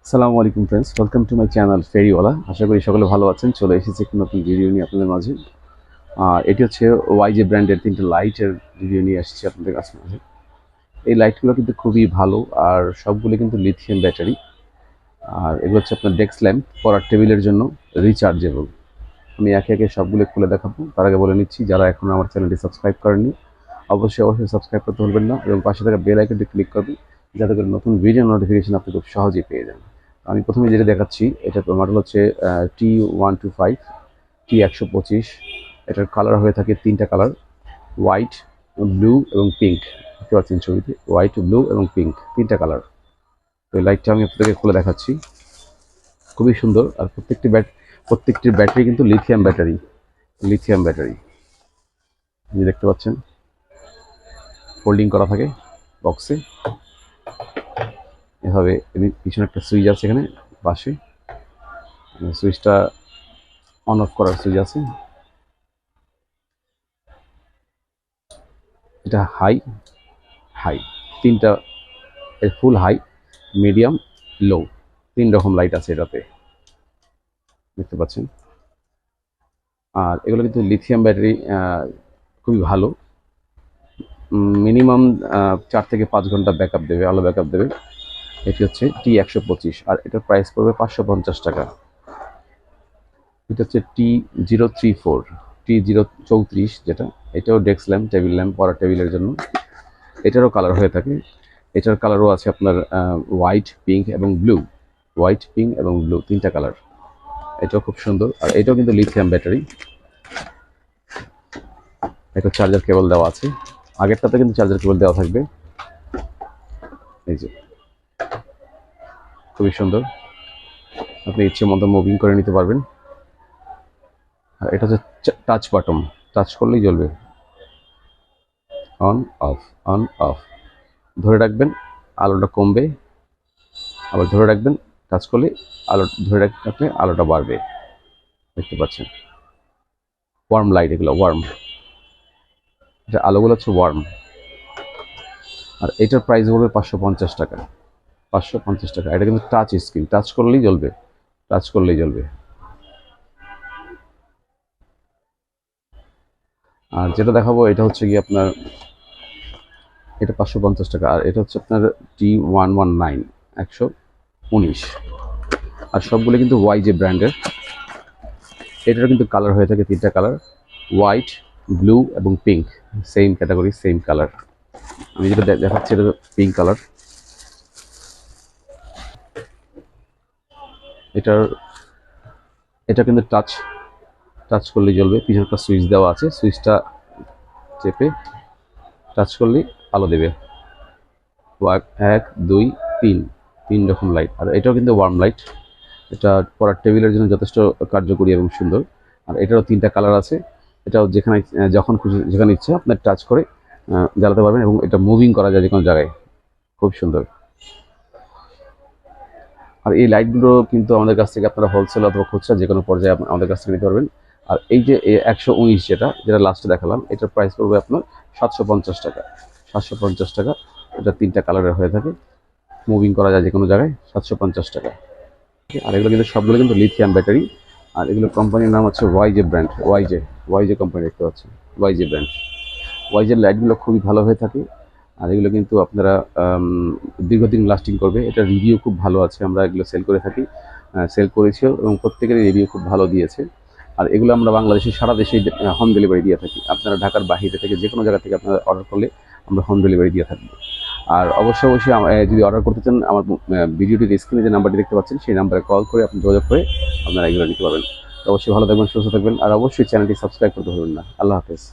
আসসালামু আলাইকুম friends, welcome to my channel ফেরিওয়ালা। আশা করি সকলে ভালো আছেন। চলে এসেছি একটি নতুন ভিডিও নিয়ে আপনাদের মাঝে। আর এটি হচ্ছে ওয়াইজে ব্র্যান্ডের 3টে লাইটের ভিডিও নিয়ে আসছি আপনাদের কাছে মাঝে। এই লাইটগুলো কিন্তু খুবই ভালো, আর সবগুলো কিন্তু লিথিয়াম ব্যাটারি। আর এগুলো হচ্ছে আপনার ডেস্ক ল্যাম্প, পড়ার টেবিলের জন্য রিচার্জেবল। আমি একে একে সবগুলো খুলে দেখাবো। তার আগে বলে নিচ্ছি, যারা এখনও আমার চ্যানেলটি সাবস্ক্রাইব করেননি অবশ্যই সাবস্ক্রাইব করতে ভুলবেন না, এবং পাশে থাকা বেল আইকনটি ক্লিক করবেন যাতে করে নতুন ভিডিও নোটিফিকেশন আপনি খুব সহজেই পেয়ে যান। আমি প্রথমে যেটা দেখাচ্ছি, এটা মডেল হচ্ছে T125 T125। এটার কালার হয়ে থাকে 3টা কালার, হোয়াইট, ব্লু এবং পিঙ্ক। দেখতে পাচ্ছেন ছবিতে, হোয়াইট, ব্লু এবং পিঙ্ক 3টা কালার। তো এই লাইটটা আমি আপনাদেরকে খুলে দেখাচ্ছি। খুবই সুন্দর। আর প্রত্যেকটির ব্যাটারি কিন্তু লিথিয়াম ব্যাটারি দেখতে পাচ্ছেন, ফোল্ডিং করা থাকে বক্সে এভাবে। পিছনে একটা সুইচ আছে, এখানে পাশে সুইচটা অন অফ করার সুইচ আছে। এটা হাই, তিনটা ফুল হাই, মিডিয়াম, লো, 3 রকম লাইট আছে এটাতে, দেখতে পাচ্ছেন। আর এগুলো কিন্তু লিথিয়াম ব্যাটারি, খুবই ভালো। মিনিমাম 4 থেকে 5 ঘন্টা ব্যাকআপ দেবে, আলো ব্যাকআপ দেবে। এটি হচ্ছে T125, আর এটার প্রাইস পড়বে 550 টাকা। এটা হচ্ছে T034 যেটা, এটাও ডেস্ক ল্যাম্প, টেবিল ল্যাম্প, পড়ার টেবিলের জন্য। এটারও কালার হয়ে থাকে। এটার কালারও আছে আপনার হোয়াইট, পিঙ্ক এবং ব্লু। 3টা কালার। এটাও খুব সুন্দর। আর এটাও কিন্তু লিথিয়াম ব্যাটারি। একটা চার্জার কেবল দেওয়া আছে, আগেরটাতে কিন্তু চার্জার কেবল দেওয়া থাকবে। এই যে, খুবই সুন্দর। আপনি ইচ্ছে মতো মুভিং করে নিতে পারবেন। আর এটা হচ্ছে টাচ বাটন, টাচ করলেই জ্বলবে। অন অফ, ধরে রাখবেন আলোটা কমবে, আবার ধরে রাখবেন, টাচ করলে ধরে রাখলে আলোটা বাড়বে। দেখতে পাচ্ছেন, ওয়ার্ম লাইট, এগুলো ওয়ার্ম, এটা আলোগুলো হচ্ছে ওয়ার্ম। আর এটার প্রাইস পড়বে 550 টাকা। 550 টাকা। এটা কিন্তু টাচ স্ক্রিন, টাচ করলেই জ্বলবে। আর যেটা দেখাবো এটা হচ্ছে কি আপনার, এটা 550 টাকা। আর এটা হচ্ছে আপনার T119 119। আর সবগুলো কিন্তু ওয়াইজে ব্র্যান্ডের। এটার কিন্তু কালার হয়ে থাকে 3টা কালার, হোয়াইট, ব্লু এবং pink. Same category, same colour. আমি যেটা দেখাচ্ছি এটা পিঙ্ক কালার। এটা কিন্তু টাচ করলেই জ্বলবে। পিছনে একটা সুইচ দেওয়া আছে, সুইচটা চেপে টাচ করলেই আলো দেবে। 1 2 3 রকম লাইট। আর এটাও কিন্তু ওয়ার্ম লাইট। এটা পড়ার টেবিলের জন্য যথেষ্ট কার্যকরী এবং সুন্দর। আর এটারও 3টা কালার আছে। এটাও যখন খুশি যেখানে ইচ্ছা আপনার টাচ করে জ্বালাতে পারবেন, এবং এটা মুভিং করা যায় যে কোনো জায়গায়। খুব সুন্দর। আর এই লাইটগুলো কিন্তু আমাদের কাছ থেকে আপনারা হোলসেল অথবা খুচরা যে কোনো পর্যায়ে আমাদের কাছ থেকে নিতে পারবেন। আর এই যে 119 যেটা লাস্টে দেখালাম, এটার প্রাইস পড়বে আপনার 750 টাকা। 750 টাকা। এটা 3টা কালারের হয়ে থাকে, মুভিং করা যায় যে কোনো জায়গায়। 750 টাকা। আর এগুলো কিন্তু সবগুলো কিন্তু লিথিয়াম ব্যাটারি। আর এগুলো কোম্পানির নাম হচ্ছে ওয়াইজে ব্র্যান্ড। ওয়াইজে কোম্পানি, দেখতে পাচ্ছেন, ওয়াইজে ব্র্যান্ড। ওয়াইজের লাইটগুলো খুবই ভালো হয়ে থাকে। আর এগুলো কিন্তু আপনারা দীর্ঘদিন লাস্টিং করবে। এটা রিভিউ খুব ভালো আছে, আমরা এগুলো সেল করেছিও, এবং প্রত্যেকেরই রিভিউ খুব ভালো দিয়েছে। আর এগুলো আমরা বাংলাদেশে সারা দেশে হোম ডেলিভারি দিয়ে থাকি। আপনারা ঢাকার বাইরে থেকে যে কোনো জায়গা থেকে আপনারা অর্ডার করলে আমরা হোম ডেলিভারি দিয়ে থাকবো। আর অবশ্যই যদি অর্ডার করতে চান, আমার ভিডিওটির স্ক্রিনে যে নাম্বারটি দেখতে পাচ্ছেন সেই নাম্বারে কল করে আপনি যোগাযোগ করে আপনারা এগুলো নিতে পারবেন। অবশ্যই ভালো থাকবেন, সুস্থ থাকবেন। আর অবশ্যই চ্যানেলটি সাবস্ক্রাইব করতে ভুলবেন না। আল্লাহ হাফেজ।